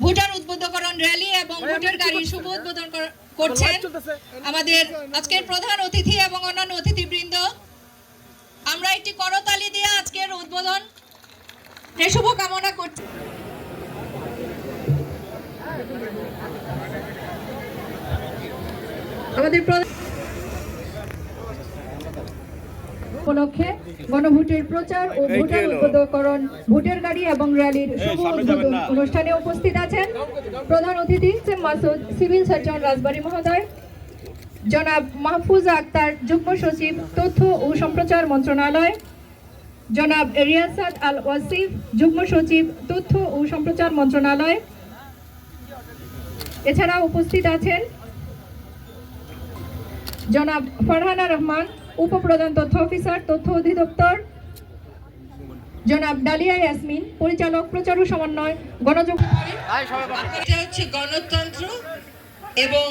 Voter উদ্বোধকরণ rally এবং voter গাড়ির শুভ উদ্বোধন করছেন আমাদের আজকের প্রধান অতিথি এবং অন্যান্য অতিথিবৃন্দ। আমরা একটি করতালি দিয়ে আজকের উদ্বোধন শুভ কামনা করছি। আমাদের উপলক্ষে গণভোটের প্রচার ও ভোটার উদ্বোধকরণ ভোটার গাড়ি এবং র্যালির শুভ উদ্বোধন অনুষ্ঠানে উপস্থিত আছেন প্রধান অতিথি মাসুদ সিভিল সার্জন রাজবাড়ী মহোদয়, জনাব মাহফুজা আক্তার যুগ্ম সচিব তথ্য ও সম্প্রচার মন্ত্রণালয়, জনাব রিয়াসাত আল ওয়াসিফ যুগ্ম সচিব তথ্য ও সম্প্রচার মন্ত্রণালয়। এছাড়া উপস্থিত আছেন জনাব ফারহানা রহমান উপপ্রধান তথ্য অফিসার তথ্য অধিদপ্তর, জনাব ডালিয়া ইয়াসমিন পরিচালক প্রচার ও সমন্বয় গণযোগাযোগ। এটা হচ্ছে গণতন্ত্র এবং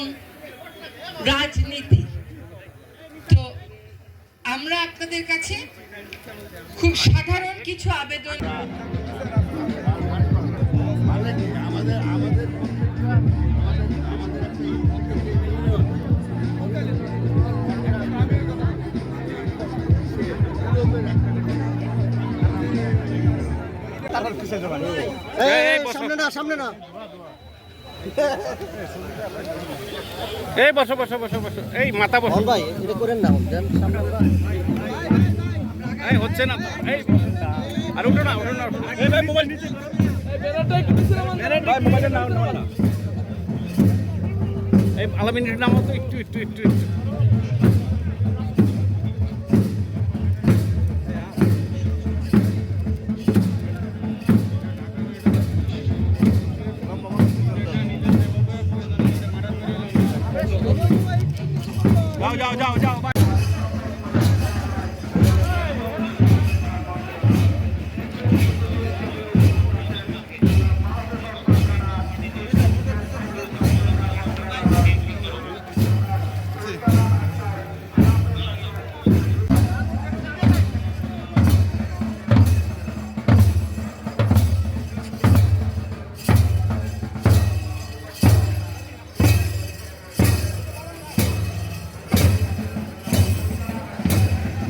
রাজনীতি। তো আমরা আপনাদের কাছে খুব সাধারণ কিছু আবেদন সামনে না এই বসো বসো বসো বসো, এই মাথা বসো ভাই, এটা করেন না এই হচ্ছে না এই আর উঠো না উঠো না এই ভাই মোবাইল নিচে ভাই মোবাইলটা নাও না এই আলামিনের নাম তো একটু একটু একটু একটু যাও যাও যাও যাও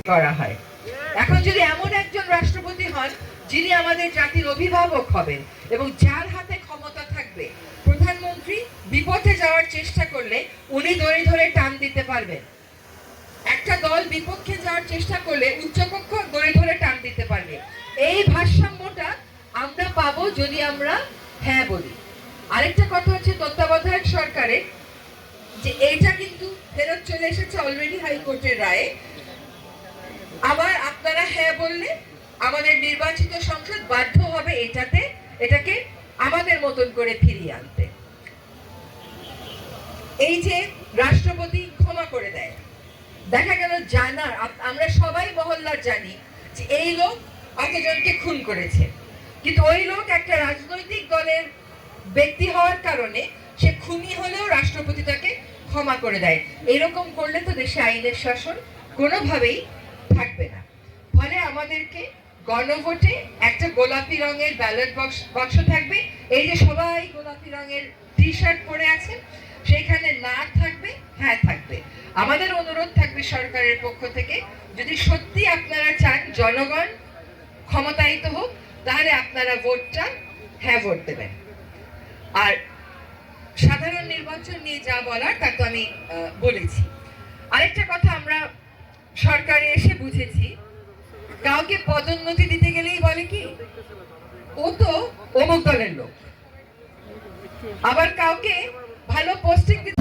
করা হয়। এখন যদি এমন একজন রাষ্ট্রপতি হন যিনি আমাদের জাতির অভিভাবক হবেন এবং যার হাতে ক্ষমতা থাকবে, প্রধানমন্ত্রী বিপথে যাওয়ার চেষ্টা করলে উনি ধরে ধরে টান দিতে পারবেন। একটা দল বিপক্ষে যাওয়ার চেষ্টা করলে উচ্চকক্ষ ধরে ধরে টান দিতে পারবে। এই ভারসাম্যটা আমরা পাবো যদি আমরা হ্যাঁ বলি। আরেকটা কথা হচ্ছে তত্ত্বাবধায়ক সরকারের যে এইটা কিন্তু ফেরত চলে এসেছে অলরেডি হাইকোর্টের রায়ে। আবার আপনারা হ্যাঁ বললে আমাদের নির্বাচিত সংসদ বাধ্য হবে এটাকে আমাদের মতন করে ফিরিয়ে আনতে। এই যে রাষ্ট্রপতি ক্ষমা করে দেয়, দেখা গেল জানার আমরা সবাই মহল্লার জানি যে এই লোক এতজনকে খুন করেছে, কিন্তু ওই লোক একটা রাজনৈতিক দলের ব্যক্তি হওয়ার কারণে সে খুনি হলেও রাষ্ট্রপতি তাকে ক্ষমা করে দেয়। এরকম করলে তো দেশে আইনের শাসন কোনোভাবেই থাকবে না। ফলে আমাদেরকে গণভোটে একটা গোলাপি রঙের ব্যালট বাক্স থাকবে। এই যে সবাই গোলাপি রঙের টি শার্ট পরে আছেন, সেখানে না থাকবে হ্যাঁ থাকবে। আমাদের অনুরোধ থাকবে সরকারের পক্ষ থেকে, যদি সত্যি আপনারা চান জনগণ ক্ষমতায়িত হোক, তাহলে আপনারা ভোটটা হ্যাঁ ভোট দেবেন। আর সাধারণ নির্বাচন নিয়ে যা বলার তা তো আমি বলেছি। আরেকটা কথা আমরা সরকারে এসে বুঝেছি, কাউকে পদোন্নতি দিতে গেলেই বলে কি ও তো অমুক দলের লোক, আবার কাউকে ভালো পোস্টিং দিতে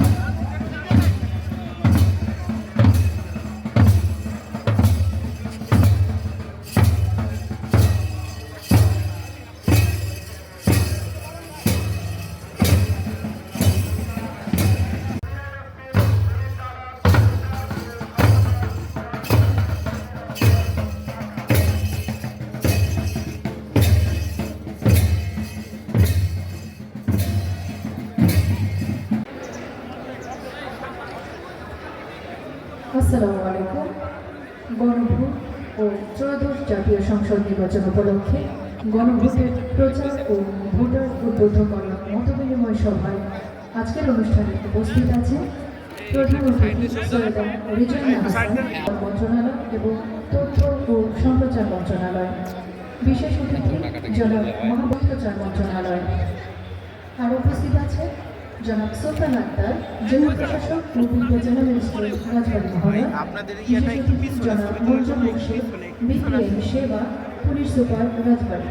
আসসালামু আলাইকুম। গণভোট ও ত্রয়োদশ জাতীয় সংসদ নির্বাচন উপলক্ষে গণভোটের প্রচার ও ভোটার উদ্বোধন করার মত মঙ্গলময় সভায় আজকের অনুষ্ঠানে উপস্থিত আছেন প্রধান অতিথি সৈয়দা রিজওয়ানা হাসান, মন্ত্রণালয় এবং তথ্য ও সম্প্রচার মন্ত্রণালয়, বিশেষ অতিথি জনাব মহাবস্ত্রচার মন্ত্রণালয়। আর উপস্থিত আছে জনাব সুলতান আক্তার, জেলা প্রশাসক ও উপজেলা ম্যাজিস্ট্রেট রাজবাড়ী মহোদয়, বিশেষ অতিথি জনাব মঞ্জুর মুর্শিদ, বিপিএম সেবা, পুলিশ সুপার রাজবাড়ী।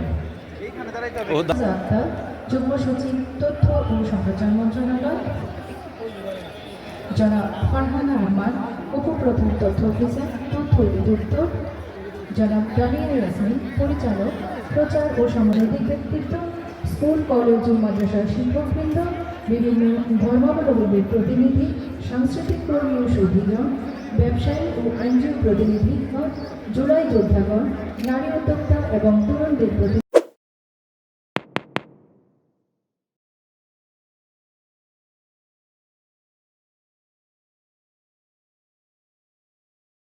আক্তার, যুগ্ম সচিব তথ্য ও সম্প্রচার মন্ত্রণালয়, জনাব ফারহানা রহমান, উপপ্রধান তথ্য অফিসার, তথ্য অধিদপ্তর, জনাব দানিয়াল ইয়াসমিন, পরিচালক, প্রচার ও সামাজিক ব্যক্তিত্ব, স্কুল কলেজ ও মাদ্রাসার শিক্ষকবৃন্দ, বিভিন্ন ধর্মাবলম্বীর প্রতিনিধি, সাংস্কৃতিক কর্মী ও সুধীজন, ব্যবসায়ী ও এনজিও প্রতিনিধি, জুলাই যোদ্ধাগণ, নারী উদ্যোক্তা এবং তরুণদের প্রতি